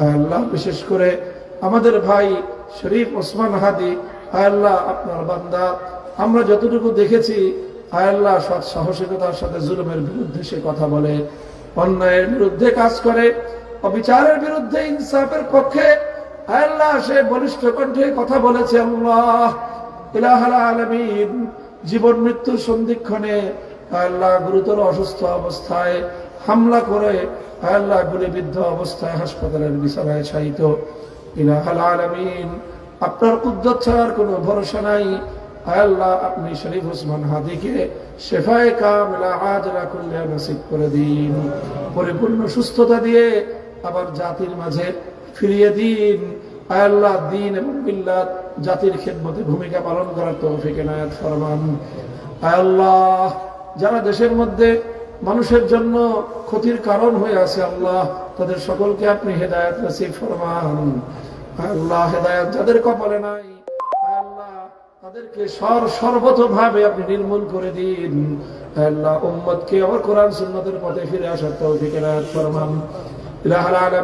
আল্লাহ বিশেষ করে আমাদের ভাই শরীফ ওসমান হাদি, আল্লাহ আপনার বান্দা, আমরা যতটুকু দেখেছি আল্লাহ সৎ সাহসিকতার সাথে জুলুমের বিরুদ্ধে সে কথা বলে, অন্যায়ের বিরুদ্ধে কাজ করে, অবিচারের বিরুদ্ধে ইনসাফের পক্ষে আল্লাহ সে বলিষ্ঠ কণ্ঠে কথা বলেছে। আল্লাহ ইলাহাল আলামিন জীবন মৃত্যুর সন্ধিক্ষণে আল্লাহ গুরুতর অসুস্থ অবস্থায় হামলা করে আল্লাহ গুলিবিদ্ধ অবস্থায় হাসপাতালের বিছানায় শায়িত। ইলাহাল আলামিন আপনার কুদরত ছাড়ার কোনো ভরসা নাই। আল্লাহ আপনি শরীফ ওসমান হাদিকে শেফায়ে কামিলা আজলা কুল্লা নসিব করে দিন, পরিপূর্ণ সুস্থতা দিয়ে আবার জাতির মাঝে ফিরিয়ে দিন। আল্লাহ দ্বীন এবং মিল্লাত জাতির খেদমতে ভূমিকা পালন করার তৌফিক এনায়েত ফরমান। আল্লাহ যারা দেশের মধ্যে মানুষের জন্য ক্ষতির কারণ হয়ে আছে আল্লাহ তাদের সকলকে আপনি হেদায়েত নসিব ফরমান। আল্লাহ হেদায়েত যাদের কপালে নাই আল্লাহ তাদেরকে সর্বতভাবে আপনি নির্মূল করে দিন। আল্লাহ উম্মতকে আবার কোরআন সুন্নাতের পথে ফিরে আসার তৌফিক এনায়েত ফরমান। ইলাহাল আলামিন।